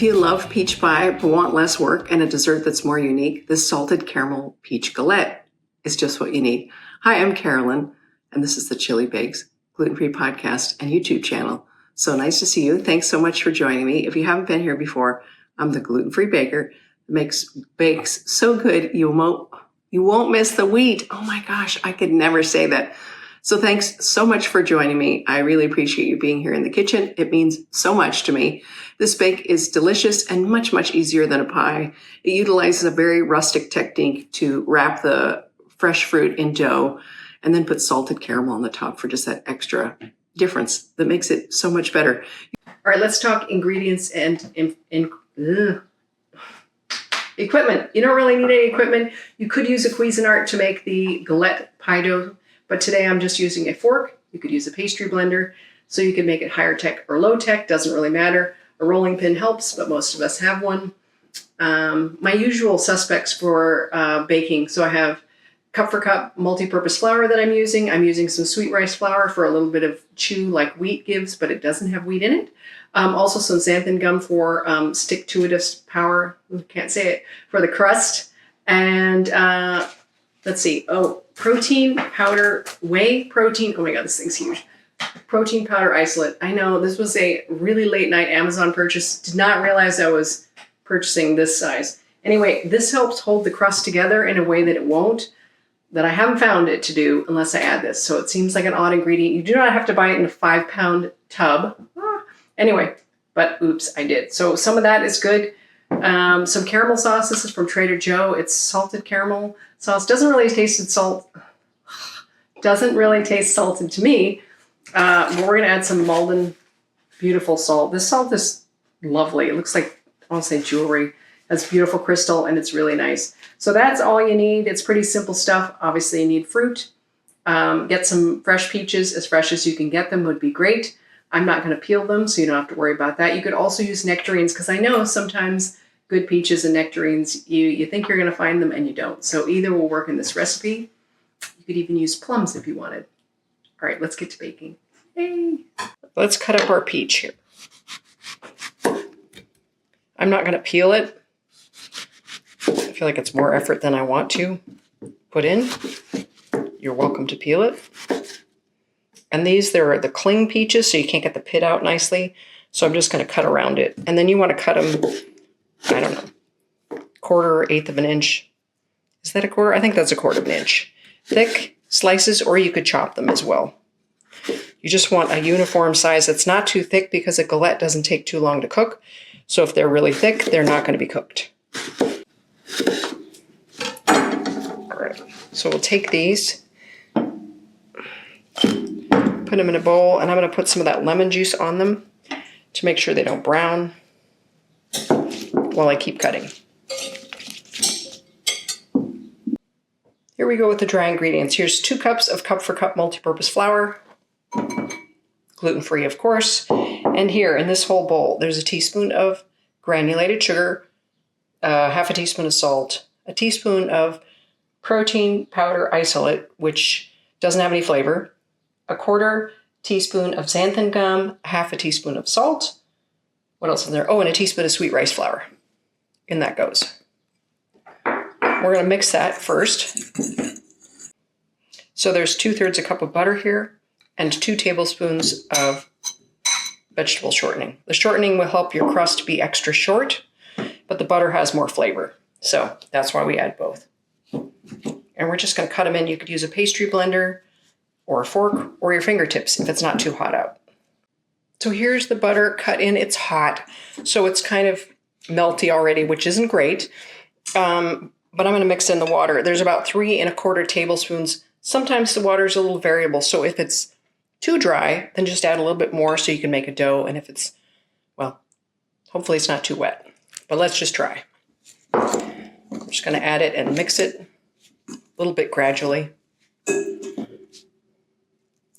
If you love peach pie but want less work and a dessert that's more unique, this salted caramel peach galette is just what you need. Hi, I'm Carolyn, and this is the Chili Bakes Gluten-Free podcast and YouTube channel. So nice to see you. Thanks so much for joining me. If you haven't been here before, I'm the gluten-free baker that makes bakes so good you won't miss the wheat. Oh my gosh, I could never say that. So thanks so much for joining me. I really appreciate you being here in the kitchen. It means so much to me. This bake is delicious and much, much easier than a pie. It utilizes a very rustic technique to wrap the fresh fruit in dough and then put salted caramel on the top for just that extra difference that makes it so much better. All right, let's talk ingredients and equipment. You don't really need any equipment. You could use a Cuisinart to make the galette pie dough, but today I'm just using a fork. You could use a pastry blender, so you can make it higher tech or low tech, doesn't really matter. A rolling pin helps, but most of us have one. My usual suspects for baking, so I have cup for cup multi-purpose flour that I'm using. I'm using some sweet rice flour for a little bit of chew like wheat gives, but it doesn't have wheat in it. Also some xanthan gum for stick-to-itiveness power, can't say it, for the crust. And let's see, protein powder, whey protein. Oh my God, this thing's huge. Protein powder isolate. I know this was a really late night Amazon purchase. Did not realize I was purchasing this size. Anyway, this helps hold the crust together in a way that it won't, that I haven't found it to do unless I add this. So it seems like an odd ingredient. You do not have to buy it in a 5-pound tub. Anyway, but oops, I did. So some of that is good. Some caramel sauce. This is from Trader Joe. It's salted caramel sauce. Doesn't really taste salted to me. But we're going to add some Malden beautiful salt. This salt is lovely. It looks like, I want to say jewelry. It has beautiful crystal and it's really nice. So that's all you need. It's pretty simple stuff. Obviously you need fruit. Get some fresh peaches, as fresh as you can get them would be great. I'm not going to peel them, so you don't have to worry about that. You could also use nectarines, because I know sometimes good peaches and nectarines, you think you're going to find them and you don't. So either will work in this recipe. You could even use plums if you wanted. All right, let's get to baking. Hey. Let's cut up our peach here. I'm not going to peel it. I feel like it's more effort than I want to put in. You're welcome to peel it. And these, they're the cling peaches, so you can't get the pit out nicely. So I'm just going to cut around it. And then you want to cut them, I don't know, 1/4 or 1/8 of an inch. Is that a 1/4? I think that's 1/4 of an inch. Thick slices, or you could chop them as well. You just want a uniform size that's not too thick, because a galette doesn't take too long to cook. So if they're really thick, they're not going to be cooked. All right, so we'll take these, put them in a bowl, and I'm going to put some of that lemon juice on them to make sure they don't brown while I keep cutting. Here we go with the dry ingredients. Here's 2 cups of cup for cup multi-purpose flour, gluten-free of course. And here in this whole bowl, there's a teaspoon of granulated sugar, 1/2 teaspoon of salt, a teaspoon of protein powder isolate, which doesn't have any flavor, 1/4 teaspoon of xanthan gum, 1/2 teaspoon of salt. What else is there? Oh, and a teaspoon of sweet rice flour. In that goes. We're going to mix that first. So there's 2/3 cup of butter here and 2 tablespoons of vegetable shortening. The shortening will help your crust be extra short, but the butter has more flavor. So that's why we add both. And we're just going to cut them in. You could use a pastry blender or a fork or your fingertips if it's not too hot out. So here's the butter cut in. It's hot, so it's kind of melty already, which isn't great. But I'm going to mix in the water. There's about 3 1/4 tablespoons. Sometimes the water is a little variable, so if it's too dry, then just add a little bit more so you can make a dough. And if it's, well, hopefully it's not too wet. But let's just try. I'm just going to add it and mix it a little bit gradually.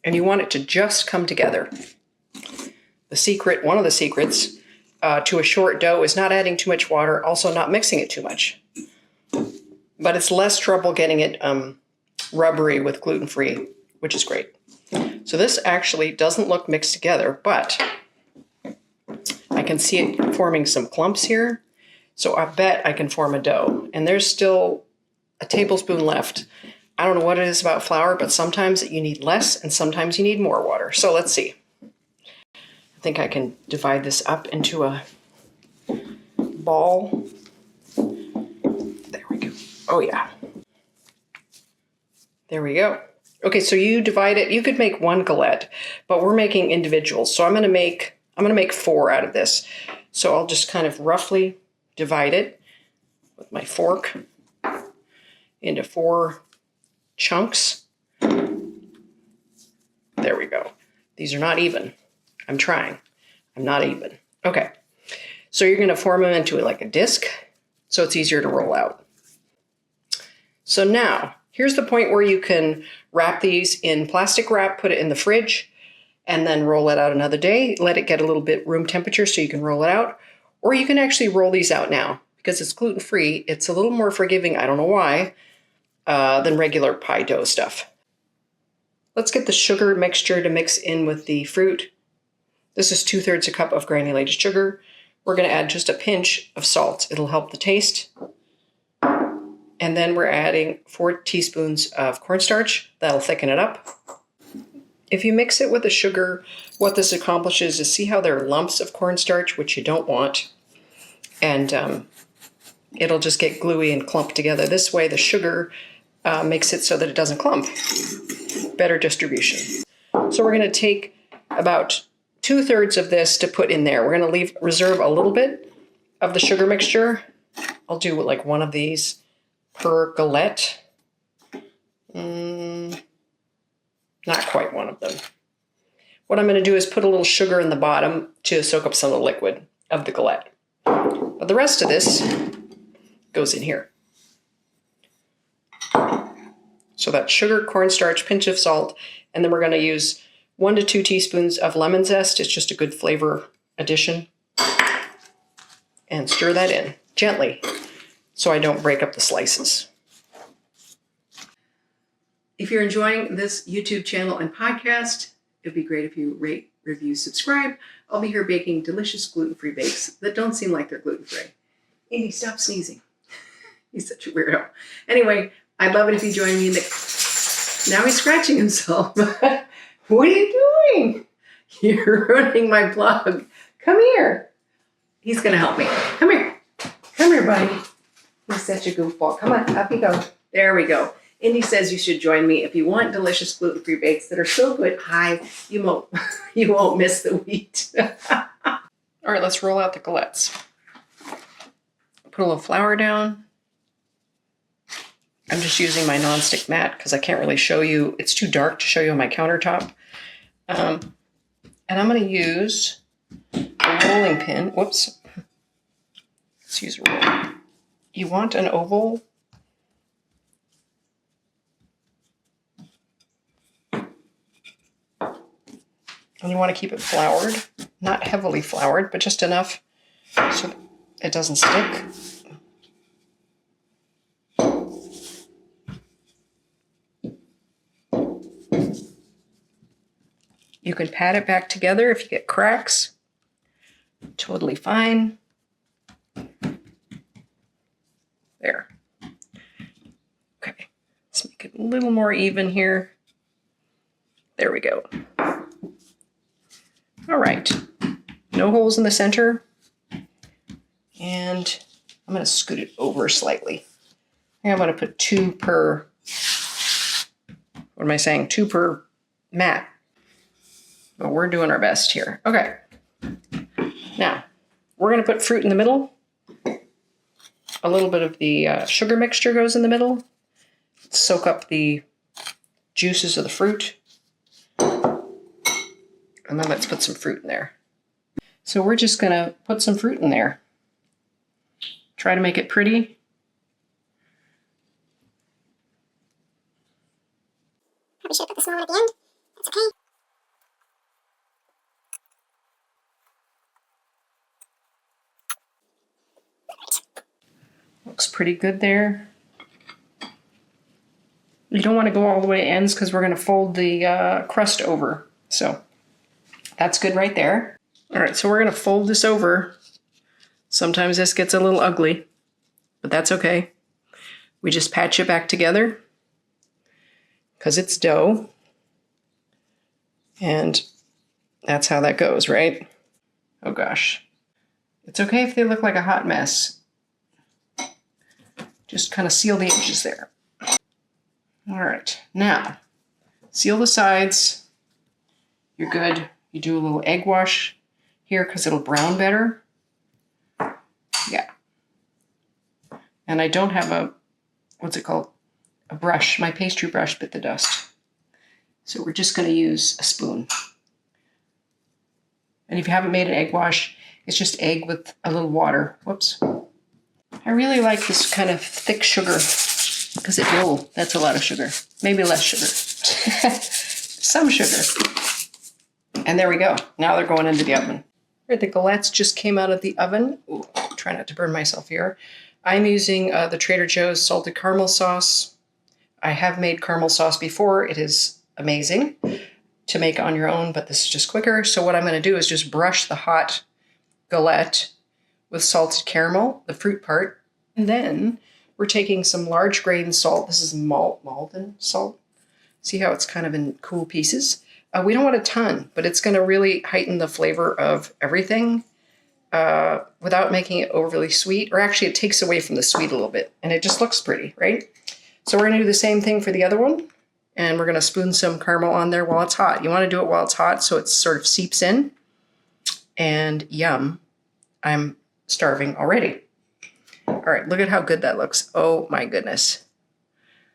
And you want it to just come together. The secret, one of the secrets to a short dough is not adding too much water, also not mixing it too much. But it's less trouble getting it rubbery with gluten-free, which is great. So this actually doesn't look mixed together, but I I can see it forming some clumps here. So I bet I can form a dough. And there's still a tablespoon left. I don't know what it is about flour, but sometimes you need less and sometimes you need more water. So let's see. I think I can divide this up into a ball. There we go. Oh yeah. There we go. Okay, so you divide it. You could make one galette, but we're making individuals. So I'm gonna make 4 out of this. So I'll just kind of roughly divide it with my fork into 4 chunks. There we go. These are not even. I'm trying. I'm not even. Okay. So you're going to form them into like a disc so it's easier to roll out. So now, here's the point where you can wrap these in plastic wrap, put it in the fridge, and then roll it out another day. Let it get a little bit room temperature so you can roll it out. Or you can actually roll these out now. Because it's gluten-free, it's a little more forgiving, I don't know why, than regular pie dough stuff. Let's get the sugar mixture to mix in with the fruit. This is 2/3 a cup of granulated sugar. We're going to add just a pinch of salt. It'll help the taste. And then we're adding 4 teaspoons of cornstarch. That'll thicken it up. If you mix it with the sugar, what this accomplishes is, see how there are lumps of cornstarch, which you don't want. And it'll just get gluey and clump together. This way the sugar makes it so that it doesn't clump. Better distribution. So we're going to take about 2/3 of this to put in there. We're going to reserve a little bit of the sugar mixture. I'll do like one of these per galette. Not quite one of them. What I'm going to do is put a little sugar in the bottom to soak up some of the liquid of the galette. But the rest of this goes in here. So that's sugar, cornstarch, pinch of salt, and then we're going to use 1 to 2 teaspoons of lemon zest. It's just a good flavor addition. And stir that in gently so I don't break up the slices. If you're enjoying this YouTube channel and podcast, it'd be great if you rate, review, subscribe. I'll be here baking delicious gluten-free bakes that don't seem like they're gluten-free. Indy, stop sneezing. He's such a weirdo. Anyway, I'd love it if you join me in the... Now he's scratching himself. What are you doing? You're ruining my vlog. Come here. He's going to help me. Come here. Come here, buddy. He's such a goofball. Come on, up you go. There we go. Indy says you should join me if you want delicious gluten-free bakes that are so good. Hi, you won't miss the wheat. All right, let's roll out the galettes. Put a little flour down. I'm just using my nonstick mat because I can't really show you. It's too dark to show you on my countertop. And I'm going to use a rolling pin. Whoops. Let's use a roll. You want an oval. And you want to keep it floured. Not heavily floured, but just enough so it doesn't stick. You can pat it back together if you get cracks. Totally fine. There. Okay, let's make it a little more even here. There we go. All right, no holes in the center. And I'm going to scoot it over slightly. I'm going to put 2 per, what am I saying? 2 per mat. But we're doing our best here. Okay. Now, we're going to put fruit in the middle. A little bit of the sugar mixture goes in the middle. Soak up the juices of the fruit. And then let's put some fruit in there. So we're just going to put some fruit in there. Try to make it pretty. Probably should put the small one at the end. That's okay. Looks pretty good there. You don't want to go all the way to ends because we're going to fold the crust over. So that's good right there. All right, so we're going to fold this over. Sometimes this gets a little ugly, but that's okay. We just patch it back together because it's dough. And that's how that goes, right? Oh gosh. It's okay if they look like a hot mess. Just kind of seal the edges there. All right, now seal the sides. You're good. You do a little egg wash here because it'll brown better. Yeah. And I don't have a, what's it called? A brush. My pastry brush bit the dust. So we're just going to use a spoon. And if you haven't made an egg wash, it's just egg with a little water. Whoops. I really like this kind of thick sugar because that's a lot of sugar. Maybe less sugar. Some sugar. And there we go. Now they're going into the oven. The Galettes just came out of the oven. Ooh, try not to burn myself here. I'm using the Trader Joe's salted caramel sauce. I have made caramel sauce before. It is amazing to make on your own, but this is just quicker. So what I'm going to do is just brush the hot galette with salted caramel, the fruit part. And then we're taking some large grain salt. This is Malden salt. See how it's kind of in cool pieces? We don't want a ton, but it's going to really heighten the flavor of everything without making it overly sweet. Or actually, it takes away from the sweet a little bit, and it just looks pretty, right? So we're going to do the same thing for the other one, and we're going to spoon some caramel on there while it's hot. You want to do it while it's hot so it sort of seeps in. And yum, I'm starving already. All right, look at how good that looks. Oh my goodness.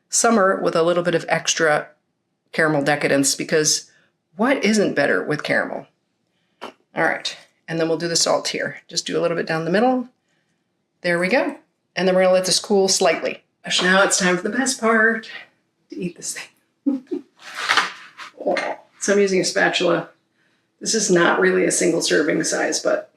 Summer with a little bit of extra caramel decadence, because what isn't better with caramel? All right, and then we'll do the salt here. Just do a little bit down the middle. There we go. And then we're gonna let this cool slightly. Now it's time for the best part, to eat this thing. Oh, so I'm using a spatula. This is not really a single serving size, but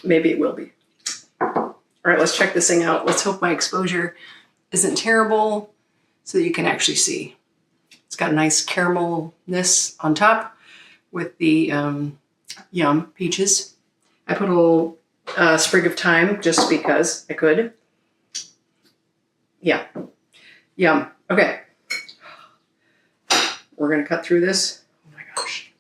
maybe it will be. All right, let's check this thing out. Let's hope my exposure isn't terrible so that you can actually see. It's got a nice caramelness on top with the yum peaches. I put a little sprig of thyme just because I could. Yeah, yum. Okay, we're gonna cut through this. Oh my gosh.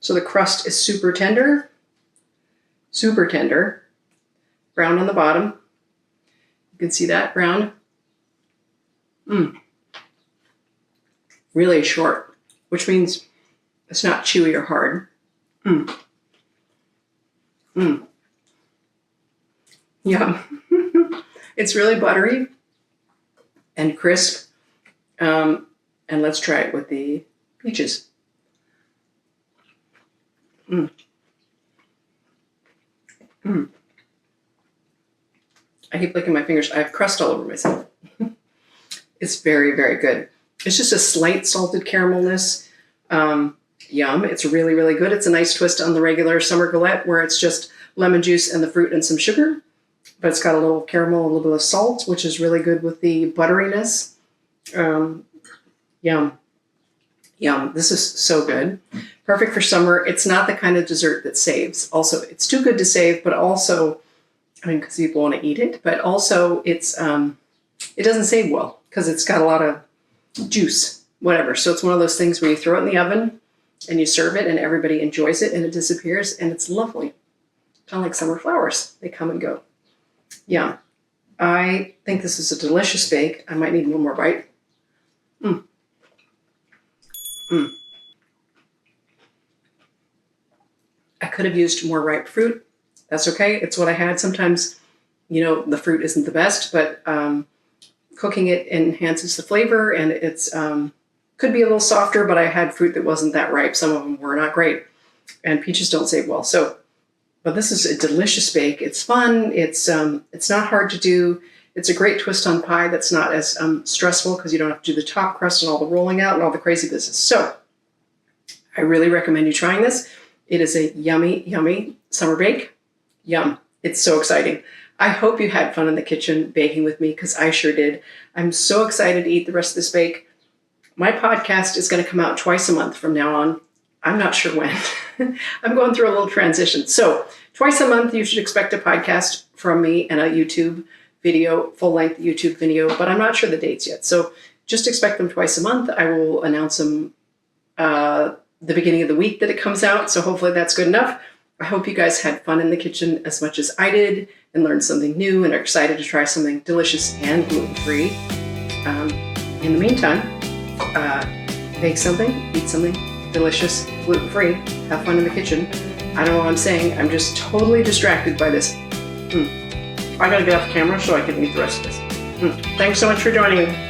So the crust is super tender, brown on the bottom. You can see that brown. Really short, which means it's not chewy or hard. Yum. It's really buttery and crisp. And let's try it with the peaches. I keep licking my fingers. I have crust all over myself. It's very, very good. It's just a slight salted caramelness. Yum. It's really, really good. It's a nice twist on the regular summer galette where it's just lemon juice and the fruit and some sugar. But it's got a little caramel, a little bit of salt, which is really good with the butteriness. Yum. Yum. This is so good. Perfect for summer. It's not the kind of dessert that saves. Also, it's too good to save, but also, I mean, because people want to eat it, but also it's it doesn't save well because it's got a lot of juice, whatever. So it's one of those things where you throw it in the oven and you serve it and everybody enjoys it and it disappears and it's lovely. Kind of like summer flowers. They come and go. Yum. I think this is a delicious bake. I might need one more bite. I could have used more ripe fruit. That's okay. It's what I had. Sometimes, you know, the fruit isn't the best, but cooking it enhances the flavor and it's could be a little softer, but I had fruit that wasn't that ripe. Some of them were not great and peaches don't save well. So, but this is a delicious bake. It's fun. It's not hard to do. It's a great twist on pie that's not as stressful because you don't have to do the top crust and all the rolling out and all the crazy business. So I really recommend you trying this. It is a yummy, yummy summer bake. Yum. It's so exciting. I hope you had fun in the kitchen baking with me because I sure did. I'm so excited to eat the rest of this bake. My podcast is going to come out twice a month from now on. I'm not sure when. I'm going through a little transition. So twice a month, you should expect a podcast from me and a YouTube video, full-length YouTube video, but I'm not sure the dates yet. So just expect them twice a month. I will announce them the beginning of the week that it comes out. So hopefully that's good enough. I hope you guys had fun in the kitchen as much as I did and learned something new and are excited to try something delicious and gluten-free. In the meantime, bake something, eat something delicious, gluten-free, have fun in the kitchen. I don't know what I'm saying. I'm just totally distracted by this. I gotta get off camera so I can eat the rest of this. Thanks so much for joining me.